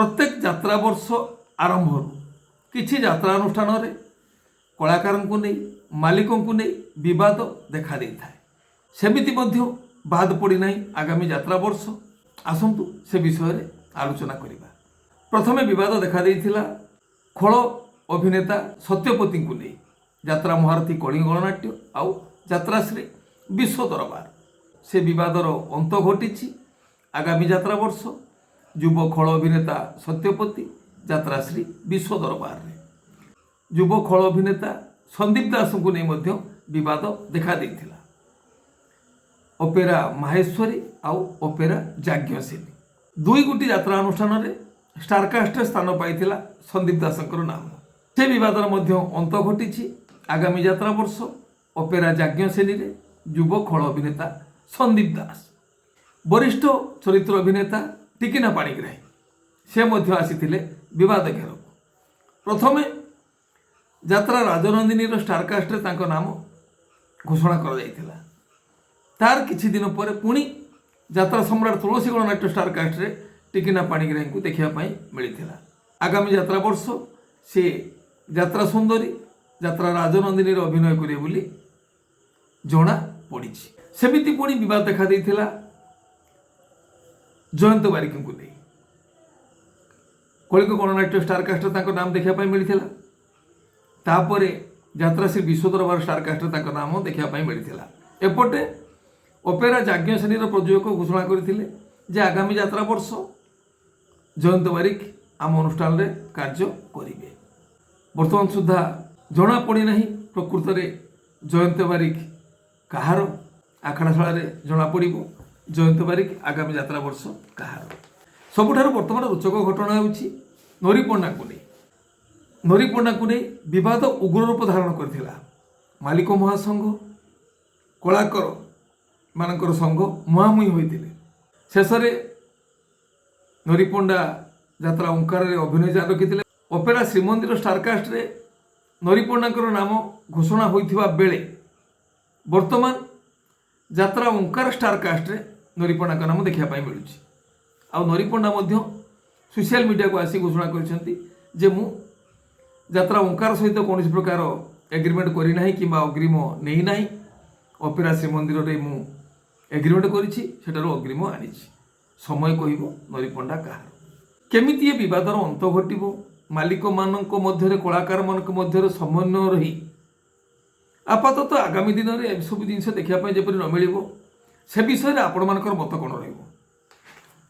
प्रत्येक यात्रा वर्ष आरंभ किछि यात्रा अनुष्ठान रे कलाकार को नहीं मालिकों को नहीं विवाद देखा दे था सेमिति मध्य बाद पड़ी नहीं आगामी यात्रा वर्ष आसंतु से विषय रे आलोचना करिबा। प्रथमे विवाद देखा देइथिला खोल अभिनेता सत्यपति को नहीं यात्रा महारथी कलिंग गणनाट्य आउ यात्राश्री विश्व दरबार से विवादर अंत घटी। आगामी यात्रा वर्ष युव खोल अभिनेता सत्यपति यात्राश्री विश्व दरबार रे युव खोल अभिनेता संदीप दास को नहीं मध्य विवाद देखा देइथिला। ओपेरा माहेश्वरी आउ ओपेरा याज्ञसेनी दुई गोटी यात्रा अनुष्ठान रे स्टारकास्ट स्थान पाइथिला संदीप दासकर नाम से विवादर मध्य अंत घटी। आगामी यात्रा वर्ष ओपेरा याज्ञसेनी रे युव खोल अभिनेता संदीप दास वरिष्ठ चरित्र अभिनेता टिकिना पाणिग्राही से मध्य आसीथिले विवाद घेर। प्रथमे यात्रा राजनंदिनी स्टारकास्ट तांको नाम घोषणा कर जाइथिला। तार किछि दिन पर पुणी यात्रा सम्राट तुलसी गणनाट्य स्टारकास्ट रे टिकिना पाणिग्राही को देखिया पाई मिलिथिला। आगामी यात्रा वर्ष से यात्रा सुंदरी यात्रा राजनंदिनी अभिनय करिए बोली जणा पड़िछि। सेमिति पुणी विवाद देखा देइथिला जयंत बारिक को नहीं कलिंग गणनाट्य स्टारकास्ट तांको नाम देखिया पाई मिलिथिला। तापरे यात्रा श्री विश्व दरबार स्टारकास्ट तांको नाम देखिया पाई मिलिथिला। एपटे ओपेरा याज्ञसेनी प्रयोजक घोषणा करथिले जे आगामी यात्रा वर्ष जयंत बारिक आम अनुष्ठान रे कार्य करिवे। वर्तमान सुधा जना पड़ी नहीं प्रकृत रे जयंत बारिक कहार आखड़ाशाला रे जना पड़िबो जयंत बारिक आगामी यात्रा वर्ष कहार। सबुठार वर्तमान रोचक घटना होउछि नरीपण्डा को नहीं नरीपण्डा को नहीं विवाद उग्र रूप धारण करथिला। मालिक महासंघ कलाकार मानकर संघ मुहांमुही होइतिले। शेष रे नरीपण्डा यात्रा ओंकार रे अभिनय जारी रखिथिले। ओपेरा श्रीमंदिर स्टारकास्ट रे नरीपण्डाकर नाम घोषणा होइथिबा बेले वर्तमान यात्रा ओंकार स्टारकास्ट रे नरीपण्डा नाम देखा मिलूँ। आ नरीपण्डा सोशल मीडिया को आसी घोषणा करछंती जे मु यात्रा ओंकार सहित कौन प्रकार एग्रीमेंट करना कि अग्रिम नहीं ना ओपेरा श्रीमंदिर रे मु एग्रीमेंट करिछि सेटार अग्रिम आनी समय कहब नरीपण्डा कहार केमिति ये विवादर अंत घटिबो मालिक मानक मध्य कलाकार मानक मध्य समन्वय रही आपातत आगामी दिन में सब जिन देखा जपरी न मिल से विषय में आपण मान मत कौन रही